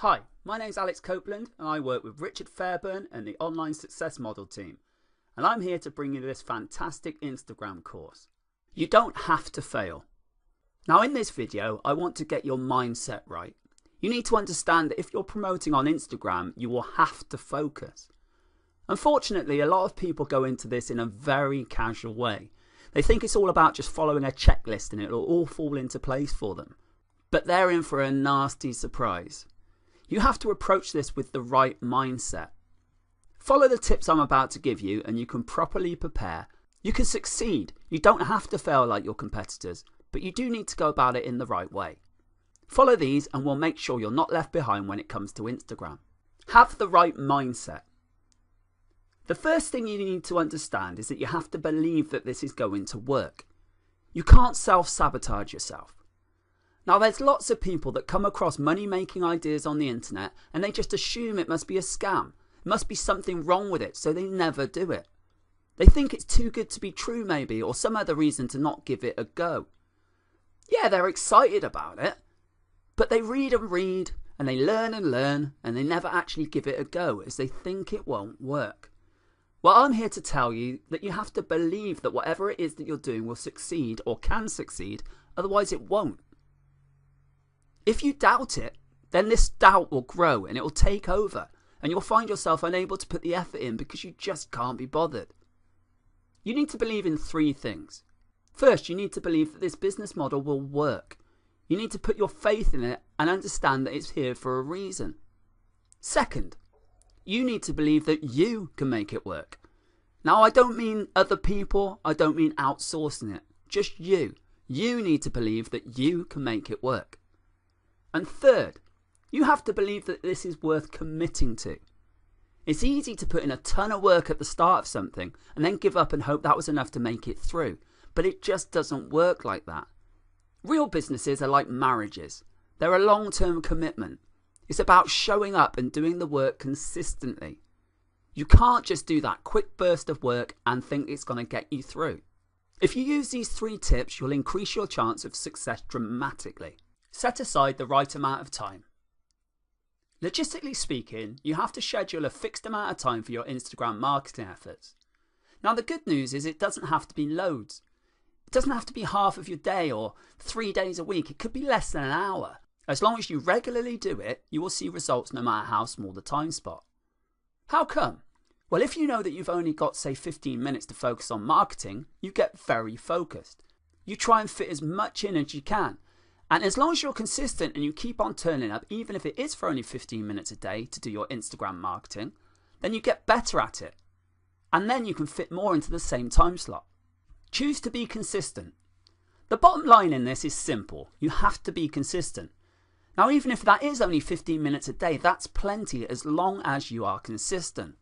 Hi, my name's Alex Copeland and I work with Richard Fairburn and the Online Success Model team. And I'm here to bring you this fantastic Instagram course. You don't have to fail. Now in this video, I want to get your mindset right. You need to understand that if you're promoting on Instagram, you will have to focus. Unfortunately, a lot of people go into this in a very casual way. They think it's all about just following a checklist and it'll all fall into place for them. But they're in for a nasty surprise. You have to approach this with the right mindset. Follow the tips I'm about to give you and you can properly prepare. You can succeed. You don't have to fail like your competitors, but you do need to go about it in the right way. Follow these and we'll make sure you're not left behind when it comes to Instagram. Have the right mindset. The first thing you need to understand is that you have to believe that this is going to work. You can't self-sabotage yourself. Now there's lots of people that come across money-making ideas on the internet and they just assume it must be a scam. It must be something wrong with it, so they never do it. They think it's too good to be true maybe, or some other reason to not give it a go. Yeah, they're excited about it, but they read and they learn and they never actually give it a go as they think it won't work. Well, I'm here to tell you that you have to believe that whatever it is that you're doing will succeed or can succeed, otherwise it won't. If you doubt it, then this doubt will grow and it will take over and you'll find yourself unable to put the effort in because you just can't be bothered. You need to believe in three things. First, you need to believe that this business model will work. You need to put your faith in it and understand that it's here for a reason. Second, you need to believe that you can make it work. Now, I don't mean other people. I don't mean outsourcing it. Just you. You need to believe that you can make it work. And third, you have to believe that this is worth committing to. It's easy to put in a ton of work at the start of something and then give up and hope that was enough to make it through. But it just doesn't work like that. Real businesses are like marriages. They're a long-term commitment. It's about showing up and doing the work consistently. You can't just do that quick burst of work and think it's going to get you through. If you use these three tips, you'll increase your chance of success dramatically. Set aside the right amount of time. Logistically speaking, you have to schedule a fixed amount of time for your Instagram marketing efforts. Now the good news is it doesn't have to be loads. It doesn't have to be half of your day or 3 days a week. It could be less than an hour. As long as you regularly do it, you will see results no matter how small the time spot. How come? Well, if you know that you've only got, say, 15 minutes to focus on marketing, you get very focused. You try and fit as much in as you can. And as long as you're consistent and you keep on turning up, even if it is for only 15 minutes a day to do your Instagram marketing, then you get better at it. And then you can fit more into the same time slot. Choose to be consistent. The bottom line in this is simple. You have to be consistent. Now, even if that is only 15 minutes a day, that's plenty as long as you are consistent.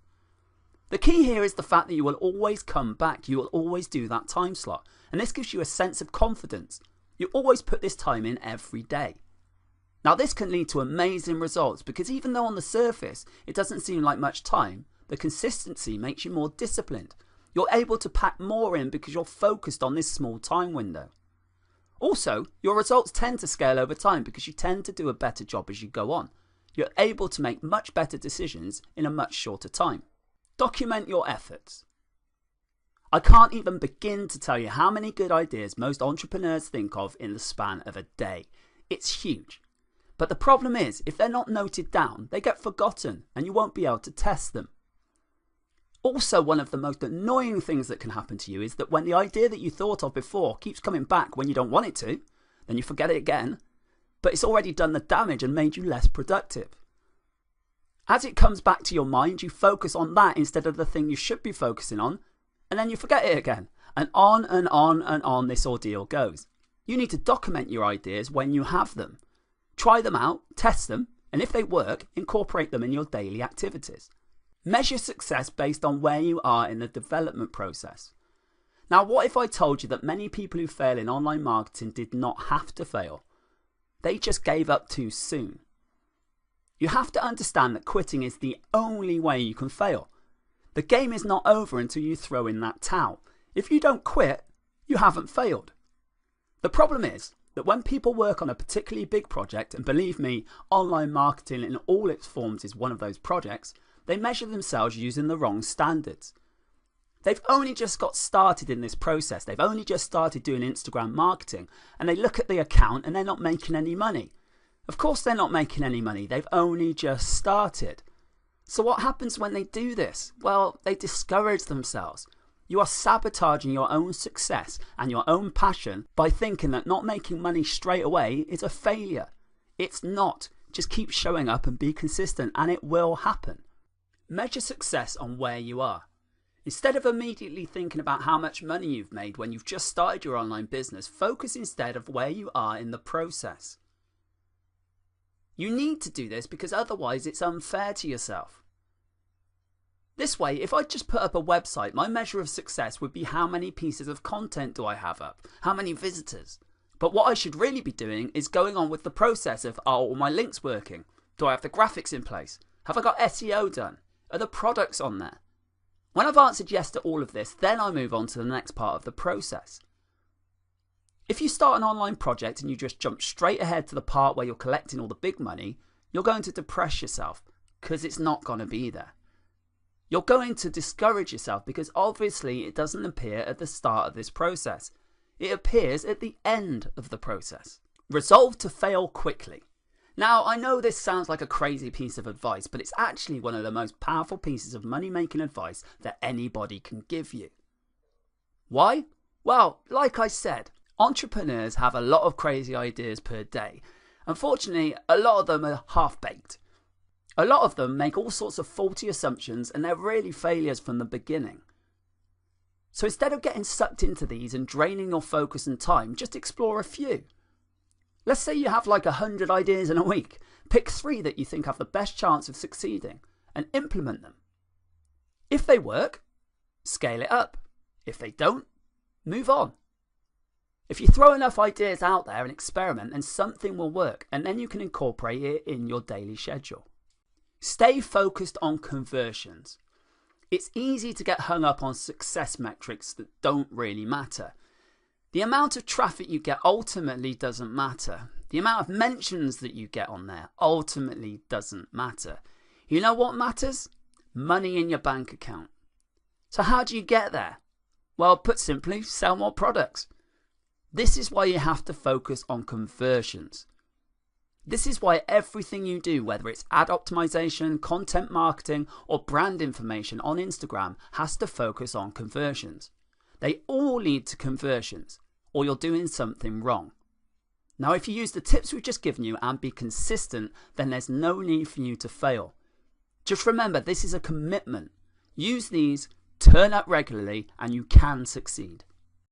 The key here is the fact that you will always come back. You will always do that time slot. And this gives you a sense of confidence. You always put this time in every day. Now this can lead to amazing results because even though on the surface it doesn't seem like much time, the consistency makes you more disciplined. You're able to pack more in because you're focused on this small time window. Also, your results tend to scale over time because you tend to do a better job as you go on. You're able to make much better decisions in a much shorter time. Document your efforts. I can't even begin to tell you how many good ideas most entrepreneurs think of in the span of a day. It's huge. But the problem is, if they're not noted down, they get forgotten and you won't be able to test them. Also, one of the most annoying things that can happen to you is that when the idea that you thought of before keeps coming back when you don't want it to, then you forget it again, but it's already done the damage and made you less productive. As it comes back to your mind, you focus on that instead of the thing you should be focusing on, and then you forget it again. And on and on and on this ordeal goes. You need to document your ideas when you have them. Try them out, test them, and if they work, incorporate them in your daily activities. Measure success based on where you are in the development process. Now, what if I told you that many people who fail in online marketing did not have to fail? They just gave up too soon. You have to understand that quitting is the only way you can fail. The game is not over until you throw in that towel. If you don't quit, you haven't failed. The problem is, that when people work on a particularly big project, and believe me, online marketing in all its forms is one of those projects, they measure themselves using the wrong standards. They've only just got started in this process. They've only just started doing Instagram marketing, and they look at the account and they're not making any money. Of course they're not making any money. They've only just started. So what happens when they do this? Well, they discourage themselves. You are sabotaging your own success and your own passion by thinking that not making money straight away is a failure. It's not. Just keep showing up and be consistent, and it will happen. Measure success on where you are. Instead of immediately thinking about how much money you've made when you've just started your online business, focus instead of where you are in the process. You need to do this because otherwise it's unfair to yourself. This way, if I just put up a website, my measure of success would be how many pieces of content do I have up, how many visitors. But what I should really be doing is going on with the process of, are all my links working? Do I have the graphics in place? Have I got SEO done? Are the products on there? When I've answered yes to all of this, then I move on to the next part of the process. If you start an online project and you just jump straight ahead to the part where you're collecting all the big money, you're going to depress yourself because it's not going to be there. You're going to discourage yourself because obviously it doesn't appear at the start of this process. It appears at the end of the process. Resolve to fail quickly. Now, I know this sounds like a crazy piece of advice, but it's actually one of the most powerful pieces of money-making advice that anybody can give you. Why? Well, like I said, entrepreneurs have a lot of crazy ideas per day. Unfortunately, a lot of them are half-baked. A lot of them make all sorts of faulty assumptions, and they're really failures from the beginning. So instead of getting sucked into these and draining your focus and time, just explore a few. Let's say you have like 100 ideas in a week. Pick 3 that you think have the best chance of succeeding and implement them. If they work, scale it up. If they don't, move on. If you throw enough ideas out there and experiment, then something will work, and then you can incorporate it in your daily schedule. Stay focused on conversions. It's easy to get hung up on success metrics that don't really matter. The amount of traffic you get ultimately doesn't matter. The amount of mentions that you get on there ultimately doesn't matter. You know what matters? Money in your bank account. So how do you get there? Well, put simply, sell more products. This is why you have to focus on conversions. This is why everything you do, whether it's ad optimization, content marketing, or brand information on Instagram, has to focus on conversions. They all lead to conversions, or you're doing something wrong. Now, if you use the tips we've just given you and be consistent, then there's no need for you to fail. Just remember, this is a commitment. Use these, turn up regularly, and you can succeed.